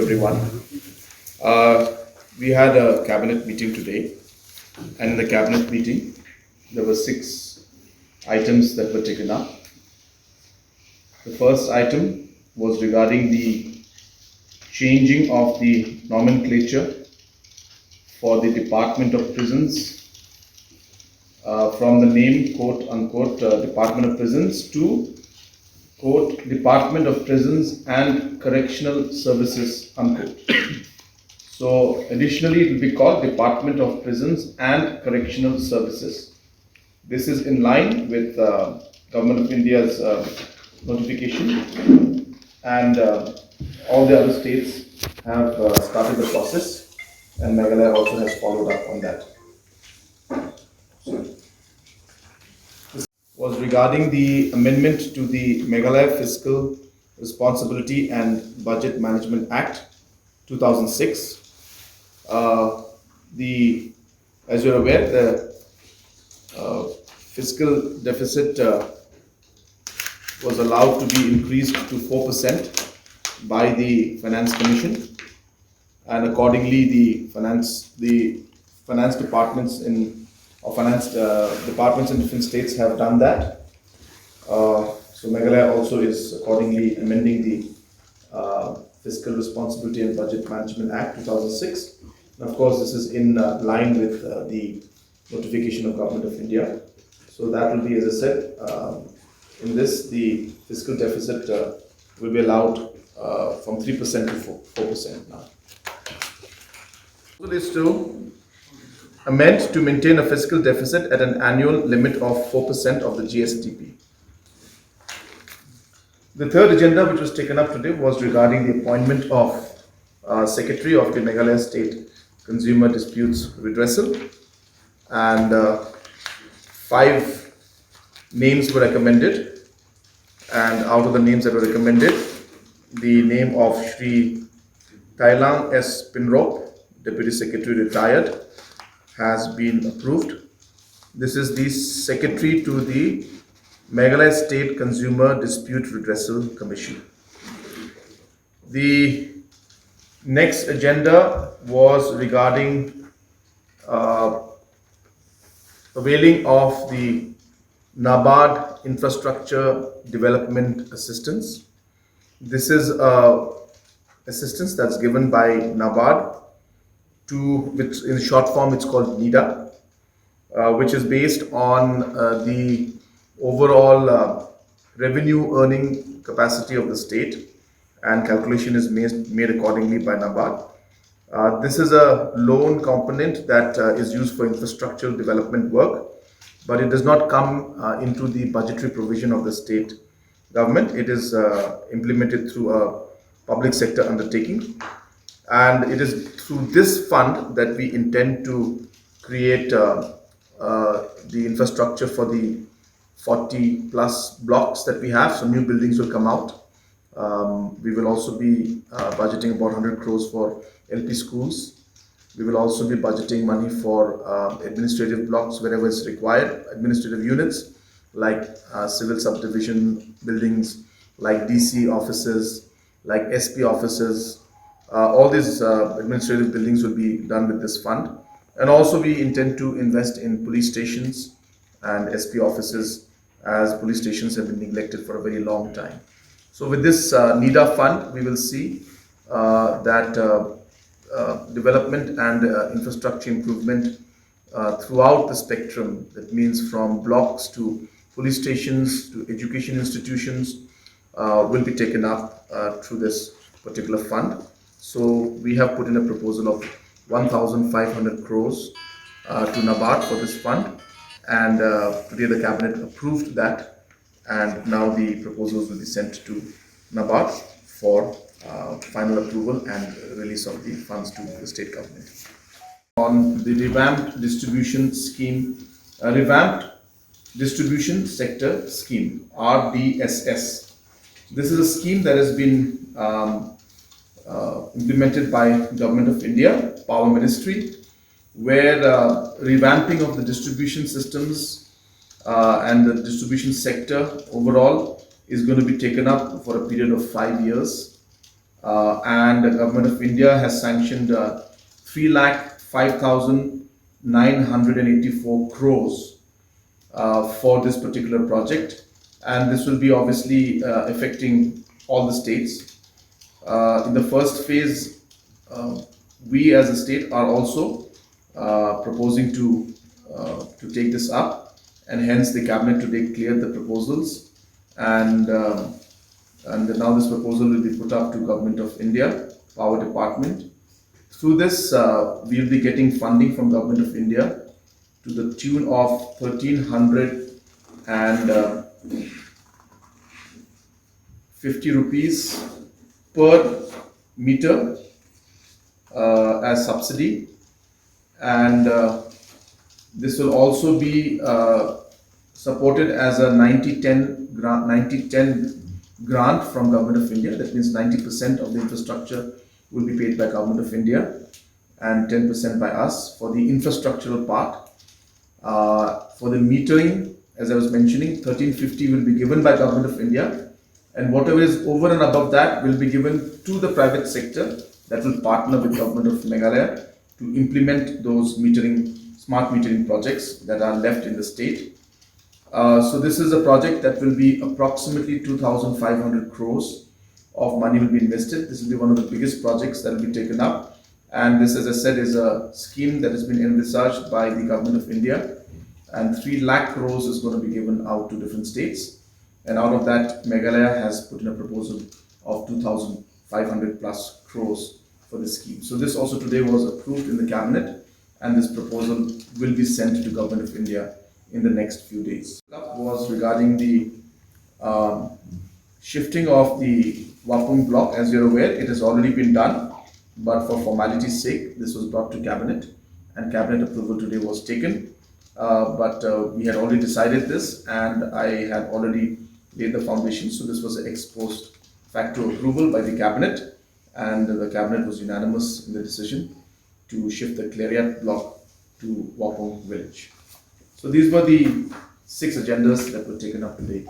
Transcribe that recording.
to everyone. We had a cabinet meeting today, and in the cabinet meeting, there were 6 items that were taken up. The first item was regarding the changing of the nomenclature for the Department of Prisons from the name quote unquote Department of Prisons to quote Department of Prisons and Correctional Services unquote. So additionally it will be called Department of Prisons and Correctional Services. This is in line with Government of India's notification, and all the other states have started the process, and Meghalaya also has followed up on that. This was regarding the amendment to the Meghalaya Fiscal Responsibility and Budget Management Act 2006. As you're aware, the fiscal deficit was allowed to be increased to 4% by the Finance Commission, and accordingly the finance departments in different states have done that. So Meghalaya also is accordingly amending the Fiscal Responsibility and Budget Management Act 2006. And of course, this is in line with the notification of Government of India. So that will be, as I said, in this, the fiscal deficit will be allowed from 3% to 4% now. So is to amend to maintain a fiscal deficit at an annual limit of 4% of the GSDP. The third agenda which was taken up today was regarding the appointment of Secretary of the Meghalaya State Consumer Disputes Redressal, and 5 names were recommended, and out of the names that were recommended, the name of Shri Shillong S. Pinrope, Deputy Secretary retired, has been approved. This is the Secretary to the Meghalaya State Consumer Dispute Redressal Commission. The next agenda was regarding availing of the NABARD Infrastructure Development Assistance. This is assistance that's given by NABARD which in short form it's called NIDA, which is based on the overall revenue earning capacity of the state, and calculation is made accordingly by NABARD. This is a loan component that is used for infrastructural development work, but it does not come into the budgetary provision of the state government. It is implemented through a public sector undertaking, and it is through this fund that we intend to create the infrastructure for the 40 plus blocks that we have. So new buildings will come out. We will also be budgeting about 100 crores for LP schools. We will also be budgeting money for administrative blocks wherever it's required, administrative units like civil subdivision buildings, like DC offices, like SP offices. All these administrative buildings will be done with this fund. And also we intend to invest in police stations and SP offices, as police stations have been neglected for a very long time. So with this NIDA fund, we will see that development and infrastructure improvement throughout the spectrum. That means from blocks to police stations to education institutions will be taken up through this particular fund. So we have put in a proposal of 1,500 crores to NABARD for this fund, and today the cabinet approved that, and now the proposals will be sent to NABARD for final approval and release of the funds to the state government. On the revamped distribution scheme, revamped distribution sector scheme, RDSS. This is a scheme that has been implemented by Government of India, Power Ministry, where revamping of the distribution systems and the distribution sector overall is going to be taken up for a period of 5 years. and the Government of India has sanctioned 3,05,984 crores for this particular project, and this will be obviously affecting all the states. In the first phase, we as a state are also proposing to take this up, and hence the cabinet today cleared the proposals, and now this proposal will be put up to Government of India Power Department. Through this, we will be getting funding from Government of India to the tune of 1,350 rupees per meter as subsidy, and this will also be supported as a 90-10 grant from Government of India. That means 90% of the infrastructure will be paid by Government of India and 10% by us for the infrastructural part. For the metering, as I was mentioning, 1,350 will be given by Government of India, and whatever is over and above that will be given to the private sector that will partner with Government of Meghalaya to implement those smart metering projects that are left in the state. So this is a project that will be approximately 2,500 crores of money will be invested. This will be one of the biggest projects that will be taken up. And this, as I said, is a scheme that has been envisaged by the Government of India. And 3 lakh crores is going to be given out to different states. And out of that, Meghalaya has put in a proposal of 2,500 plus crores for this scheme. So this also today was approved in the cabinet, and this proposal will be sent to Government of India in the next few days. Was regarding the shifting of the Wapung block. As you're aware, it has already been done, but for formality's sake, this was brought to cabinet, and cabinet approval today was taken. But we had already decided this, and I had already laid the foundation. So this was an ex post facto approval by the cabinet, and the cabinet was unanimous in the decision to shift the Clariat block to Wapung village. So these were the 6 agendas that were taken up today.